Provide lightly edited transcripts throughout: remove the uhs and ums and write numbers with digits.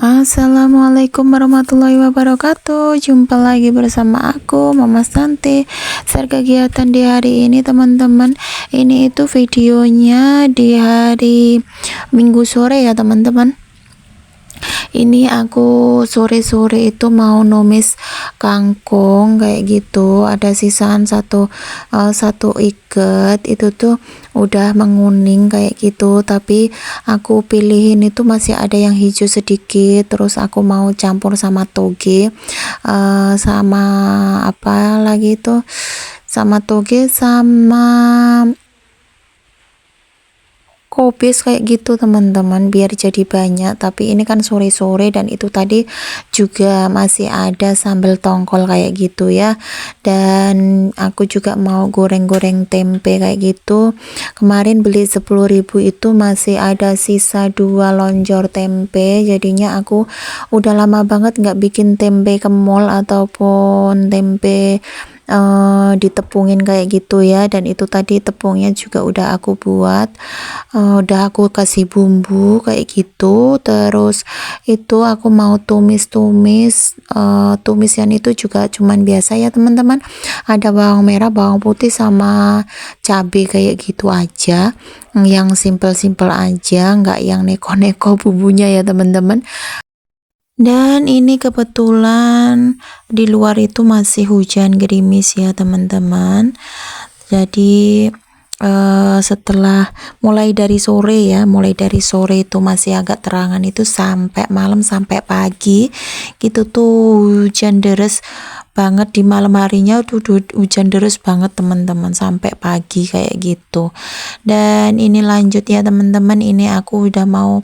Assalamualaikum warahmatullahi wabarakatuh. Jumpa lagi bersama aku Mama Santi. Share kegiatan di hari ini teman-teman. Ini itu videonya di hari Minggu sore ya teman-teman. Ini aku sore-sore itu mau numis kangkung kayak gitu. Ada sisaan satu ikat itu tuh udah menguning kayak gitu, tapi aku pilihin itu masih ada yang hijau sedikit. Terus aku mau campur sama toge, sama apa lagi itu, sama toge sama kubis kayak gitu teman-teman, biar jadi banyak. Tapi ini kan sore-sore dan itu tadi juga masih ada sambal tongkol kayak gitu ya. Dan aku juga mau goreng-goreng tempe kayak gitu. Kemarin beli 10.000 itu masih ada sisa 2 lonjor tempe, jadinya aku udah lama banget nggak bikin tempe ke mall ataupun tempe ditepungin kayak gitu ya. Dan itu tadi tepungnya juga udah aku buat, udah aku kasih bumbu kayak gitu. Terus itu aku mau tumis yang itu juga cuman biasa ya teman-teman, ada bawang merah, bawang putih sama cabai kayak gitu aja, yang simple-simple aja, nggak yang neko-neko bumbunya ya teman-teman. Dan ini kebetulan di luar itu masih hujan gerimis ya teman-teman. Jadi setelah mulai dari sore itu masih agak terangan, itu sampai malam sampai pagi gitu tuh hujan deres banget. Di malam harinya tuh hujan deres banget teman-teman sampai pagi kayak gitu. Dan ini lanjut ya teman-teman, ini aku udah mau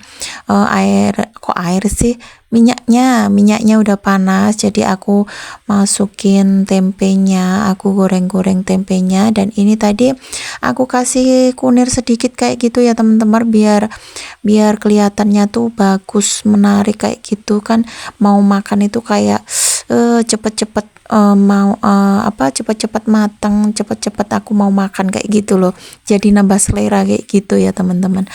air sih, minyaknya udah panas, jadi aku masukin tempenya, aku goreng-goreng tempenya. Dan ini tadi aku kasih kunir sedikit kayak gitu ya teman-teman, biar kelihatannya tuh bagus, menarik kayak gitu kan. Mau makan itu kayak cepet-cepet cepet-cepet matang, cepet-cepet aku mau makan kayak gitu loh, jadi nambah selera kayak gitu ya teman-teman.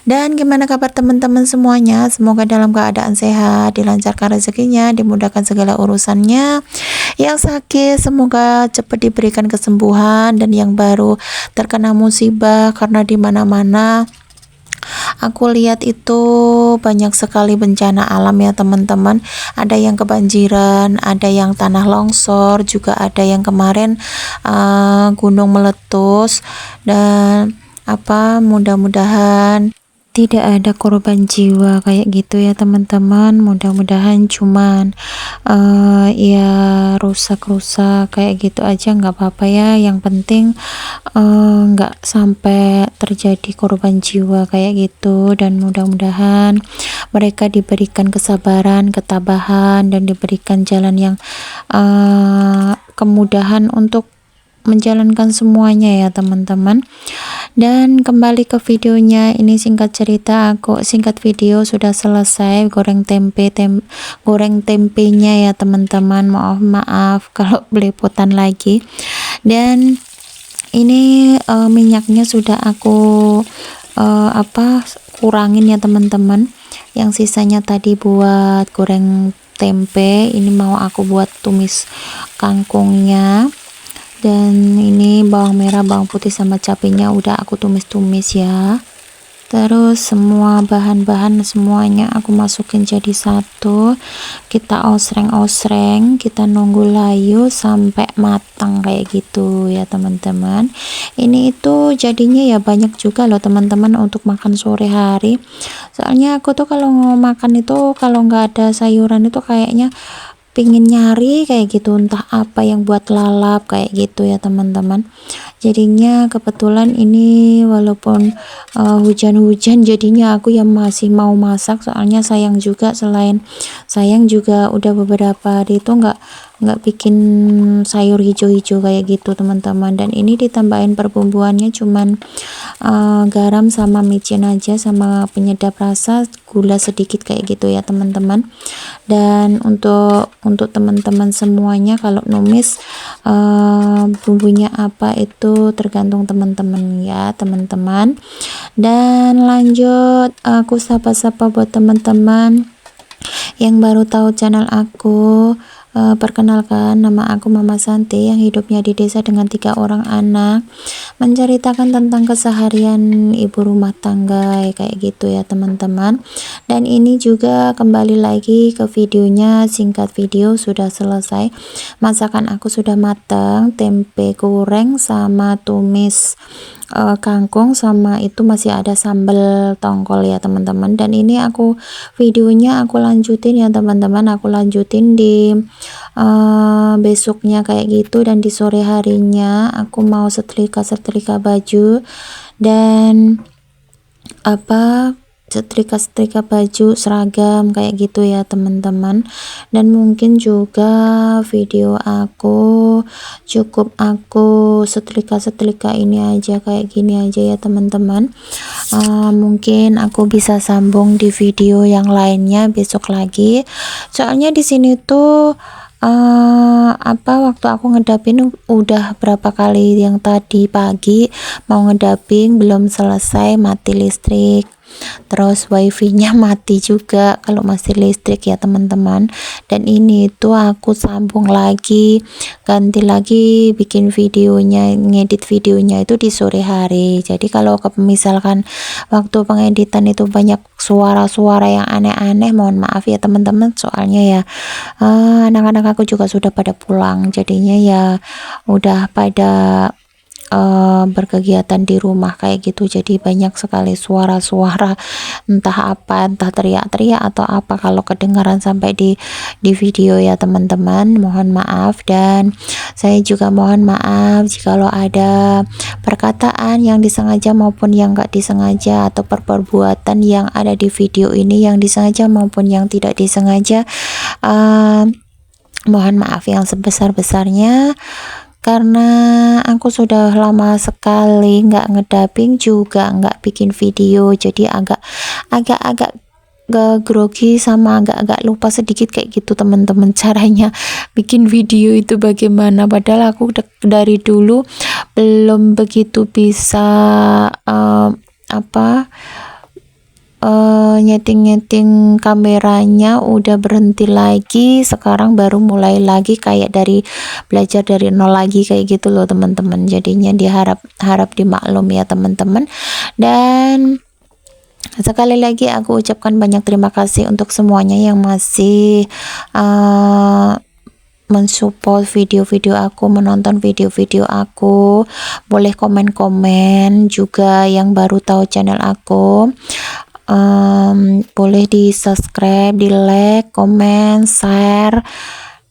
Dan gimana kabar teman-teman semuanya? Semoga dalam keadaan sehat, dilancarkan rezekinya, dimudahkan segala urusannya. Yang sakit semoga cepat diberikan kesembuhan, dan yang baru terkena musibah, karena di mana-mana aku lihat itu banyak sekali bencana alam ya teman-teman. Ada yang kebanjiran, ada yang tanah longsor, juga ada yang kemarin gunung meletus. Dan mudah-mudahan tidak ada korban jiwa kayak gitu ya teman-teman. Mudah-mudahan cuman ya rusak-rusak kayak gitu aja, nggak apa-apa ya. Yang penting nggak sampai terjadi korban jiwa kayak gitu. Dan mudah-mudahan mereka diberikan kesabaran, ketabahan, dan diberikan jalan yang kemudahan untuk menjalankan semuanya ya teman-teman. Dan kembali ke videonya, ini singkat cerita, aku singkat video sudah selesai goreng tempenya ya teman-teman. Maaf kalau belepotan lagi. Dan ini minyaknya sudah aku kurangin ya teman-teman. Yang sisanya tadi buat goreng tempe, ini mau aku buat tumis kangkungnya. Dan ini bawang merah, bawang putih sama cabenya udah aku tumis-tumis ya. Terus semua bahan-bahan semuanya aku masukin jadi satu, kita osreng-osreng, kita nunggu layu sampai matang kayak gitu ya teman-teman. Ini itu jadinya ya banyak juga loh teman-teman untuk makan sore hari. Soalnya aku tuh kalau mau makan itu, kalau nggak ada sayuran itu kayaknya pingin nyari kayak gitu, entah apa yang buat lalap kayak gitu ya teman-teman. Jadinya kebetulan ini walaupun hujan-hujan, jadinya aku yang masih mau masak, soalnya sayang juga, selain sayang juga udah beberapa hari itu nggak bikin sayur hijau-hijau kayak gitu teman-teman. Dan ini ditambahin perbumbuannya cuman garam sama micin aja, sama penyedap rasa, gula sedikit kayak gitu ya teman-teman. Dan untuk teman-teman semuanya, kalau numis bumbunya apa itu tergantung teman-teman ya teman-teman. Dan lanjut, aku sapa-sapa buat teman-teman yang baru tahu channel aku. Perkenalkan, nama aku Mama Santi yang hidupnya di desa dengan 3 orang anak, menceritakan tentang keseharian ibu rumah tangga kayak gitu ya teman-teman. Dan ini juga kembali lagi ke videonya, singkat video sudah selesai, masakan aku sudah matang, tempe goreng sama tumis kangkung, sama itu masih ada sambal tongkol ya teman-teman. Dan ini aku videonya aku lanjutin ya teman-teman, aku lanjutin di besoknya kayak gitu. Dan di sore harinya aku mau setrika baju, dan setrika baju seragam kayak gitu ya teman-teman. Dan mungkin juga video aku cukup aku setrika ini aja, kayak gini aja ya teman-teman. Mungkin aku bisa sambung di video yang lainnya besok lagi, soalnya di sini tuh waktu aku ngedapin udah berapa kali, yang tadi pagi mau ngedaping belum selesai mati listrik, terus wifi-nya mati juga kalau masih listrik ya teman-teman. Dan ini tuh aku sambung lagi, ganti lagi bikin videonya, ngedit videonya itu di sore hari. Jadi kalau misalkan waktu pengeditan itu banyak suara-suara yang aneh-aneh, mohon maaf ya teman-teman, soalnya ya anak-anak aku juga sudah pada pulang, jadinya ya udah pada berkegiatan di rumah kayak gitu. Jadi banyak sekali suara-suara, entah apa, entah teriak-teriak atau apa, kalau kedengaran sampai di video ya teman-teman, mohon maaf. Dan saya juga mohon maaf jikalau ada perkataan yang disengaja maupun yang enggak disengaja, atau perbuatan yang ada di video ini yang disengaja maupun yang tidak disengaja. Mohon maaf yang sebesar-besarnya, karena aku sudah lama sekali nggak ngedabing juga nggak bikin video, jadi agak grogi sama agak lupa sedikit kayak gitu teman-teman, caranya bikin video itu bagaimana. Padahal aku dari dulu belum begitu bisa nyeting kameranya, udah berhenti lagi, sekarang baru mulai lagi, kayak belajar dari nol lagi kayak gitu loh teman-teman. Jadinya harap dimaklum ya teman-teman. Dan sekali lagi aku ucapkan banyak terima kasih untuk semuanya yang masih mensupport video-video aku, menonton video-video aku. Boleh komen-komen juga yang baru tahu channel aku. Boleh di subscribe, di like, komen, share.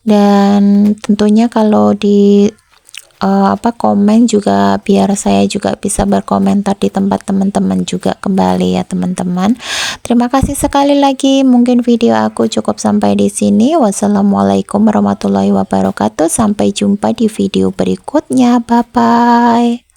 Dan tentunya kalau di komen juga, biar saya juga bisa berkomentar di tempat teman-teman juga kembali ya teman-teman. Terima kasih sekali lagi, mungkin video aku cukup sampai di sini. Wassalamualaikum warahmatullahi wabarakatuh, sampai jumpa di video berikutnya, bye bye.